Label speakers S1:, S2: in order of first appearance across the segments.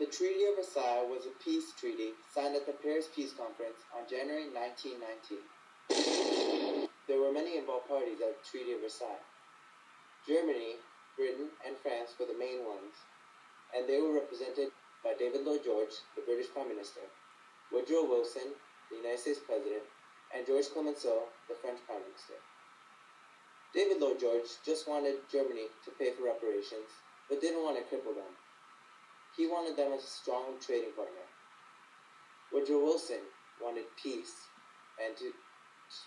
S1: The Treaty of Versailles was a peace treaty signed at the Paris Peace Conference on January 1919. There were many involved parties at the Treaty of Versailles. Germany, Britain, and France were the main ones, and they were represented by David Lloyd George, the British Prime Minister, Woodrow Wilson, the United States President, and Georges Clemenceau, the French Prime Minister. David Lloyd George just wanted Germany to pay for reparations, but didn't want to cripple them. He wanted them as a strong trading partner. Woodrow Wilson wanted peace and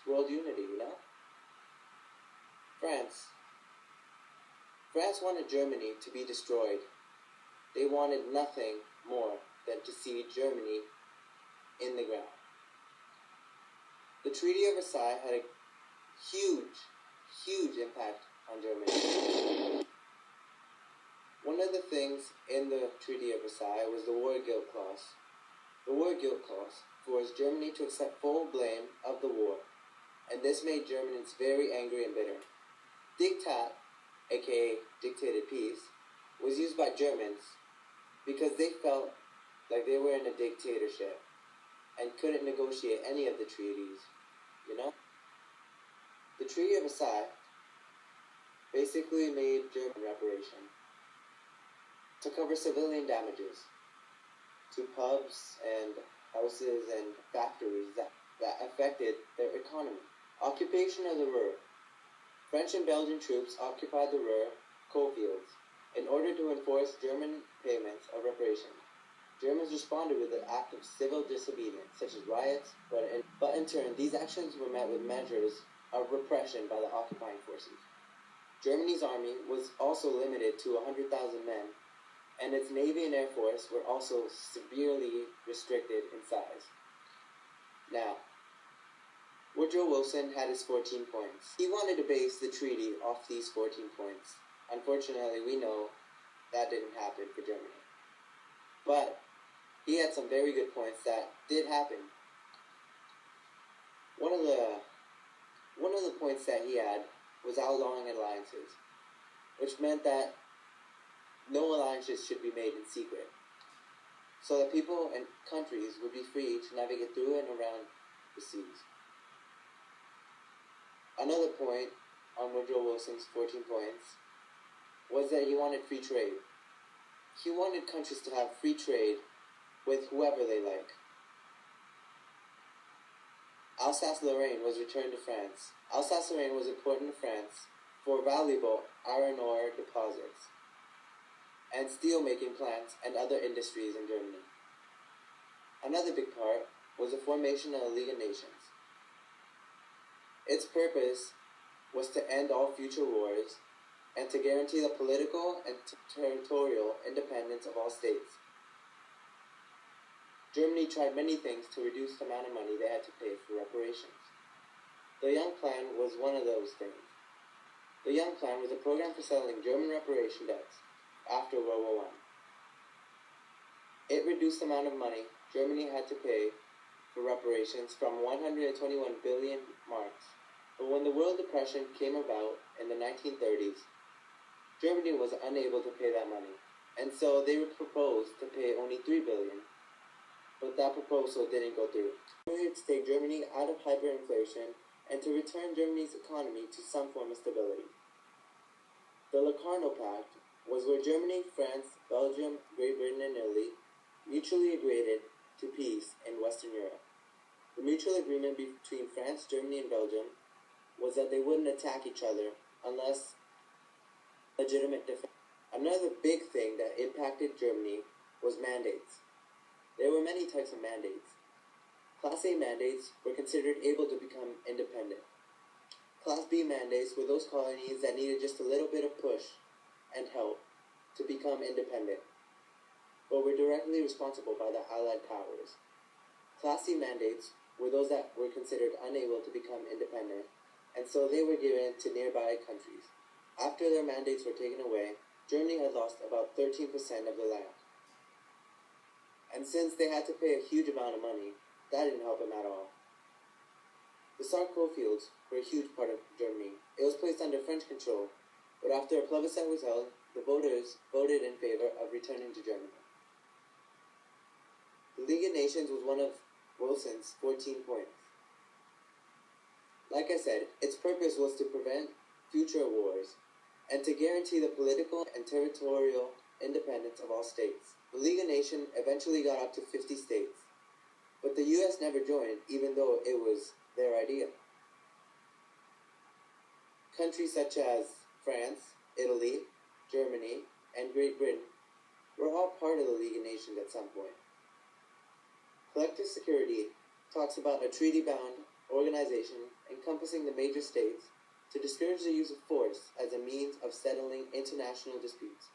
S1: world unity, France wanted Germany to be destroyed. They wanted nothing more than to see Germany in the ground. The Treaty of Versailles had a huge impact on Germany. One of the things in the Treaty of Versailles was the War Guilt Clause. The War Guilt Clause forced Germany to accept full blame of the war, and this made Germans very angry and bitter. Diktat, aka dictated peace, was used by Germans because they felt like they were in a dictatorship and couldn't negotiate any of the treaties, The Treaty of Versailles basically made German reparation to cover civilian damages to pubs and houses and factories that affected their economy. Occupation of the Ruhr. French and Belgian troops occupied the Ruhr coalfields in order to enforce German payments of reparation. Germans responded with an act of civil disobedience, such as riots, but in turn, these actions were met with measures of repression by the occupying forces. Germany's army was also limited to 100,000 men, and its navy and air force were also severely restricted in size. Now, Woodrow Wilson had his 14 points. He wanted to base the treaty off these 14 points. Unfortunately, we know that didn't happen for Germany. But he had some very good points that did happen. One of the points that he had was outlawing alliances, which meant that no alliances should be made in secret, so that people and countries would be free to navigate through and around the seas. Another point on Woodrow Wilson's 14 points was that he wanted free trade. He wanted countries to have free trade with whoever they like. Alsace-Lorraine was returned to France. Alsace-Lorraine was important to France for valuable iron ore deposits and steel-making plants and other industries in Germany. Another big part was the formation of the League of Nations. Its purpose was to end all future wars and to guarantee the political and territorial independence of all states. Germany tried many things to reduce the amount of money they had to pay for reparations. The Young Plan was one of those things. The Young Plan was a program for settling German reparation debts after World War I. It reduced the amount of money Germany had to pay for reparations from 121 billion marks. But when the World Depression came about in the 1930s, Germany was unable to pay that money, and so they proposed to pay only 3 billion. But that proposal didn't go through. They wanted to take Germany out of hyperinflation and to return Germany's economy to some form of stability. The Locarno Pact was where Germany, France, Belgium, Great Britain, and Italy mutually agreed to peace in Western Europe. The mutual agreement between France, Germany, and Belgium was that they wouldn't attack each other unless legitimate defense. Another big thing that impacted Germany was mandates. There were many types of mandates. Class A mandates were considered able to become independent. Class B mandates were those colonies that needed just a little bit of push and help to become independent, but were directly responsible by the Allied powers. Class C mandates were those that were considered unable to become independent, and so they were given to nearby countries. After their mandates were taken away, Germany had lost about 13% of the land. And since they had to pay a huge amount of money, that didn't help them at all. The Sark coalfields were a huge part of Germany. It was placed under French control, but after a plebiscite was held, the voters voted in favor of returning to Germany. The League of Nations was one of Wilson's 14 points. Like I said, its purpose was to prevent future wars and to guarantee the political and territorial independence of all states. The League of Nations eventually got up to 50 states, but the US never joined, even though it was their idea. Countries such as France, Italy, Germany, and Great Britain were all part of the League of Nations at some point. Collective security talks about a treaty-bound organization encompassing the major states to discourage the use of force as a means of settling international disputes,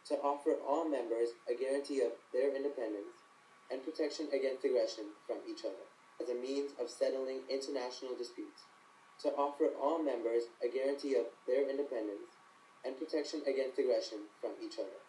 S1: to offer all members a guarantee of their independence and protection against aggression from each other, as a means of settling international disputes, to offer all members a guarantee of their independence and protection against aggression from each other.